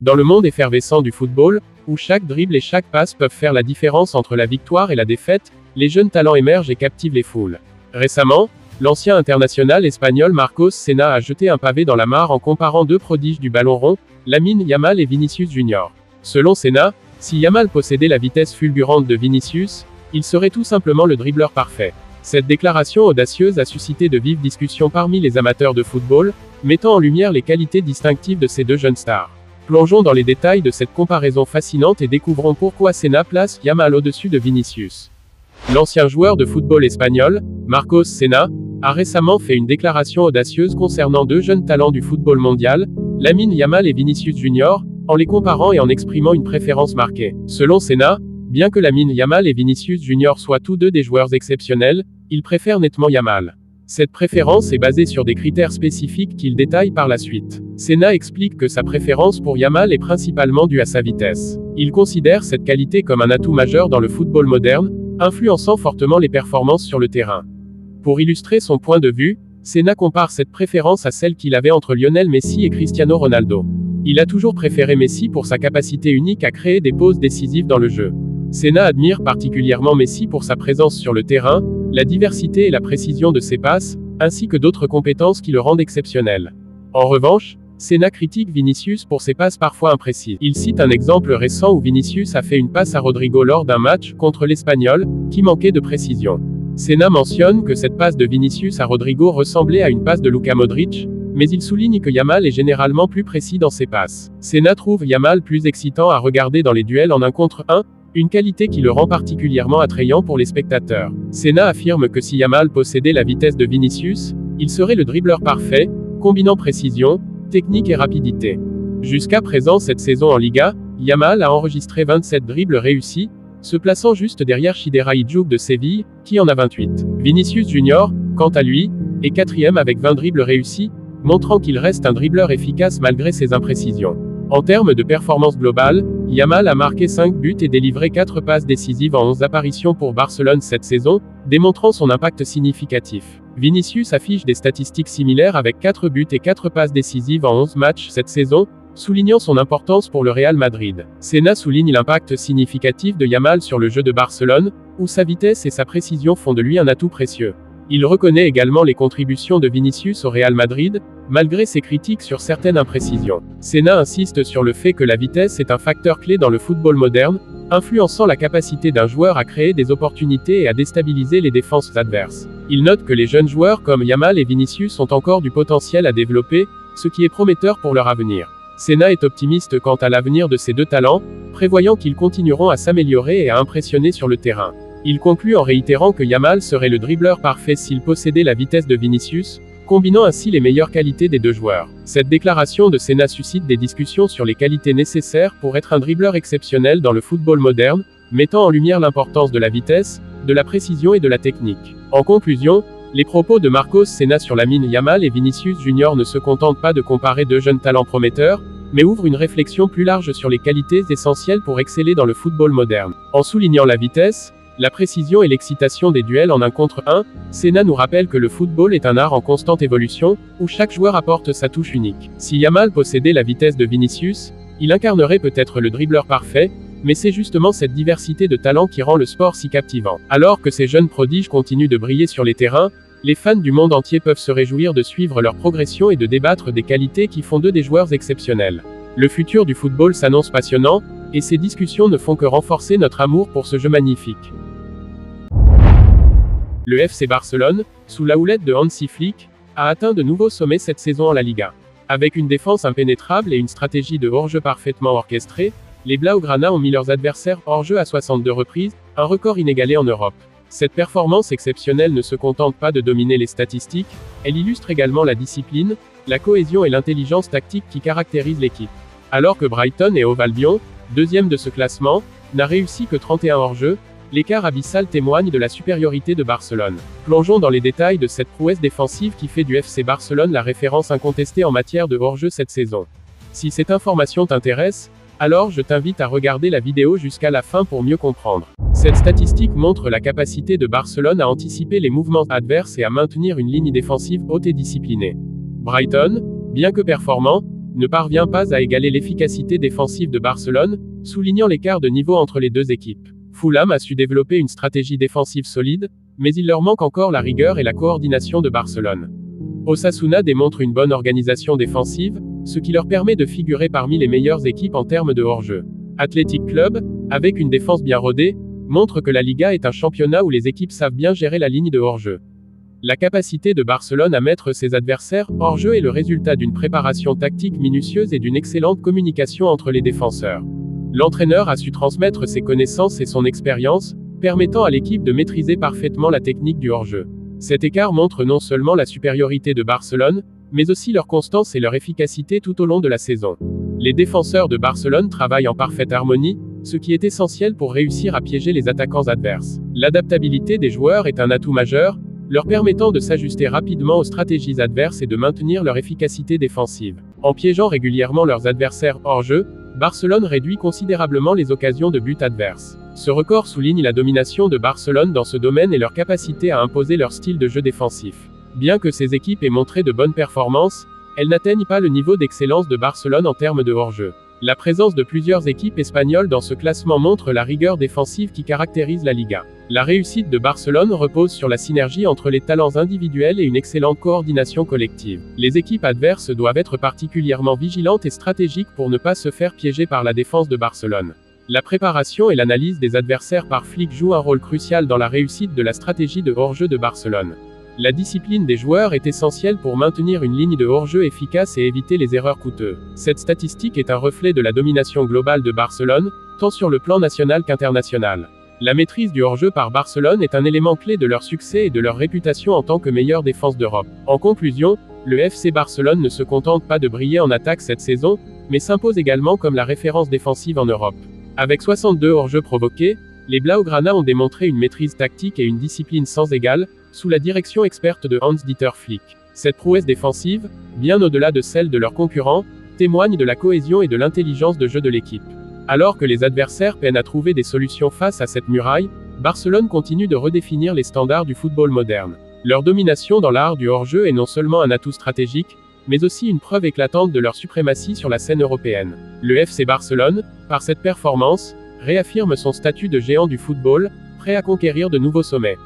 Dans le monde effervescent du football, où chaque dribble et chaque passe peuvent faire la différence entre la victoire et la défaite, les jeunes talents émergent et captivent les foules. Récemment, l'ancien international espagnol Marcos Senna a jeté un pavé dans la mare en comparant deux prodiges du ballon rond, Lamine Yamal et Vinicius Junior. Selon Senna, si Yamal possédait la vitesse fulgurante de Vinicius, il serait tout simplement le dribbleur parfait. Cette déclaration audacieuse a suscité de vives discussions parmi les amateurs de football, mettant en lumière les qualités distinctives de ces deux jeunes stars. Plongeons dans les détails de cette comparaison fascinante et découvrons pourquoi Senna place Yamal au-dessus de Vinicius. L'ancien joueur de football espagnol, Marcos Senna, a récemment fait une déclaration audacieuse concernant deux jeunes talents du football mondial, Lamine Yamal et Vinicius Junior, en les comparant et en exprimant une préférence marquée. Selon Senna, bien que Lamine Yamal et Vinicius Junior soient tous deux des joueurs exceptionnels, il préfère nettement Yamal. Cette préférence est basée sur des critères spécifiques qu'il détaille par la suite. Senna explique que sa préférence pour Yamal est principalement due à sa vitesse. Il considère cette qualité comme un atout majeur dans le football moderne, influençant fortement les performances sur le terrain. Pour illustrer son point de vue, Senna compare cette préférence à celle qu'il avait entre Lionel Messi et Cristiano Ronaldo. Il a toujours préféré Messi pour sa capacité unique à créer des pauses décisives dans le jeu. Senna admire particulièrement Messi pour sa présence sur le terrain, la diversité et la précision de ses passes, ainsi que d'autres compétences qui le rendent exceptionnel. En revanche, Senna critique Vinicius pour ses passes parfois imprécises. Il cite un exemple récent où Vinicius a fait une passe à Rodrigo lors d'un match contre l'Espagnol, qui manquait de précision. Senna mentionne que cette passe de Vinicius à Rodrigo ressemblait à une passe de Luka Modric, mais il souligne que Yamal est généralement plus précis dans ses passes. Senna trouve Yamal plus excitant à regarder dans les duels en 1 contre 1, une qualité qui le rend particulièrement attrayant pour les spectateurs. Senna affirme que si Yamal possédait la vitesse de Vinicius, il serait le dribbleur parfait, combinant précision, technique et rapidité. Jusqu'à présent cette saison en Liga, Yamal a enregistré 27 dribbles réussis, se plaçant juste derrière Chidera Idjouk de Séville, qui en a 28. Vinicius Junior, quant à lui, est 4e avec 20 dribbles réussis, montrant qu'il reste un dribbleur efficace malgré ses imprécisions. En termes de performance globale, Yamal a marqué 5 buts et délivré 4 passes décisives en 11 apparitions pour Barcelone cette saison, démontrant son impact significatif. Vinicius affiche des statistiques similaires avec 4 buts et 4 passes décisives en 11 matchs cette saison, soulignant son importance pour le Real Madrid. Senna souligne l'impact significatif de Yamal sur le jeu de Barcelone, où sa vitesse et sa précision font de lui un atout précieux. Il reconnaît également les contributions de Vinicius au Real Madrid, malgré ses critiques sur certaines imprécisions. Senna insiste sur le fait que la vitesse est un facteur clé dans le football moderne, influençant la capacité d'un joueur à créer des opportunités et à déstabiliser les défenses adverses. Il note que les jeunes joueurs comme Yamal et Vinicius ont encore du potentiel à développer, ce qui est prometteur pour leur avenir. Senna est optimiste quant à l'avenir de ces deux talents, prévoyant qu'ils continueront à s'améliorer et à impressionner sur le terrain. Il conclut en réitérant que Yamal serait le dribbleur parfait s'il possédait la vitesse de Vinicius, combinant ainsi les meilleures qualités des deux joueurs. Cette déclaration de Senna suscite des discussions sur les qualités nécessaires pour être un dribbleur exceptionnel dans le football moderne, mettant en lumière l'importance de la vitesse, de la précision et de la technique. En conclusion, les propos de Marcos Senna sur Lamine Yamal et Vinicius Junior ne se contentent pas de comparer deux jeunes talents prometteurs, mais ouvrent une réflexion plus large sur les qualités essentielles pour exceller dans le football moderne. En soulignant la vitesse, la précision et l'excitation des duels en 1 contre 1, Senna nous rappelle que le football est un art en constante évolution, où chaque joueur apporte sa touche unique. Si Yamal possédait la vitesse de Vinicius, il incarnerait peut-être le dribbleur parfait, mais c'est justement cette diversité de talents qui rend le sport si captivant. Alors que ces jeunes prodiges continuent de briller sur les terrains, les fans du monde entier peuvent se réjouir de suivre leur progression et de débattre des qualités qui font d'eux des joueurs exceptionnels. Le futur du football s'annonce passionnant, et ces discussions ne font que renforcer notre amour pour ce jeu magnifique. Le FC Barcelone, sous la houlette de Hansi Flick, a atteint de nouveaux sommets cette saison en la Liga. Avec une défense impénétrable et une stratégie de hors-jeu parfaitement orchestrée, les Blaugrana ont mis leurs adversaires hors-jeu à 62 reprises, un record inégalé en Europe. Cette performance exceptionnelle ne se contente pas de dominer les statistiques, elle illustre également la discipline, la cohésion et l'intelligence tactique qui caractérisent l'équipe. Alors que Brighton et Hove Albion, deuxième de ce classement, n'a réussi que 31 hors-jeu, l'écart abyssal témoigne de la supériorité de Barcelone. Plongeons dans les détails de cette prouesse défensive qui fait du FC Barcelone la référence incontestée en matière de hors-jeu cette saison. Si cette information t'intéresse, alors je t'invite à regarder la vidéo jusqu'à la fin pour mieux comprendre. Cette statistique montre la capacité de Barcelone à anticiper les mouvements adverses et à maintenir une ligne défensive haute et disciplinée. Brighton, bien que performant, ne parvient pas à égaler l'efficacité défensive de Barcelone, soulignant l'écart de niveau entre les deux équipes. Fulham a su développer une stratégie défensive solide, mais il leur manque encore la rigueur et la coordination de Barcelone. Osasuna démontre une bonne organisation défensive, ce qui leur permet de figurer parmi les meilleures équipes en termes de hors-jeu. Athletic Club, avec une défense bien rodée, montre que la Liga est un championnat où les équipes savent bien gérer la ligne de hors-jeu. La capacité de Barcelone à mettre ses adversaires hors-jeu est le résultat d'une préparation tactique minutieuse et d'une excellente communication entre les défenseurs. L'entraîneur a su transmettre ses connaissances et son expérience, permettant à l'équipe de maîtriser parfaitement la technique du hors-jeu. Cet écart montre non seulement la supériorité de Barcelone, mais aussi leur constance et leur efficacité tout au long de la saison. Les défenseurs de Barcelone travaillent en parfaite harmonie, ce qui est essentiel pour réussir à piéger les attaquants adverses. L'adaptabilité des joueurs est un atout majeur, leur permettant de s'ajuster rapidement aux stratégies adverses et de maintenir leur efficacité défensive. En piégeant régulièrement leurs adversaires hors jeu, Barcelone réduit considérablement les occasions de but adverses. Ce record souligne la domination de Barcelone dans ce domaine et leur capacité à imposer leur style de jeu défensif. Bien que ces équipes aient montré de bonnes performances, elles n'atteignent pas le niveau d'excellence de Barcelone en termes de hors-jeu. La présence de plusieurs équipes espagnoles dans ce classement montre la rigueur défensive qui caractérise la Liga. La réussite de Barcelone repose sur la synergie entre les talents individuels et une excellente coordination collective. Les équipes adverses doivent être particulièrement vigilantes et stratégiques pour ne pas se faire piéger par la défense de Barcelone. La préparation et l'analyse des adversaires par Flick jouent un rôle crucial dans la réussite de la stratégie de hors-jeu de Barcelone. La discipline des joueurs est essentielle pour maintenir une ligne de hors-jeu efficace et éviter les erreurs coûteuses. Cette statistique est un reflet de la domination globale de Barcelone, tant sur le plan national qu'international. La maîtrise du hors-jeu par Barcelone est un élément clé de leur succès et de leur réputation en tant que meilleure défense d'Europe. En conclusion, le FC Barcelone ne se contente pas de briller en attaque cette saison, mais s'impose également comme la référence défensive en Europe. Avec 62 hors-jeux provoqués, les Blaugrana ont démontré une maîtrise tactique et une discipline sans égale, sous la direction experte de Hans-Dieter Flick. Cette prouesse défensive, bien au-delà de celle de leurs concurrents, témoigne de la cohésion et de l'intelligence de jeu de l'équipe. Alors que les adversaires peinent à trouver des solutions face à cette muraille, Barcelone continue de redéfinir les standards du football moderne. Leur domination dans l'art du hors-jeu est non seulement un atout stratégique, mais aussi une preuve éclatante de leur suprématie sur la scène européenne. Le FC Barcelone, par cette performance, réaffirme son statut de géant du football, prêt à conquérir de nouveaux sommets.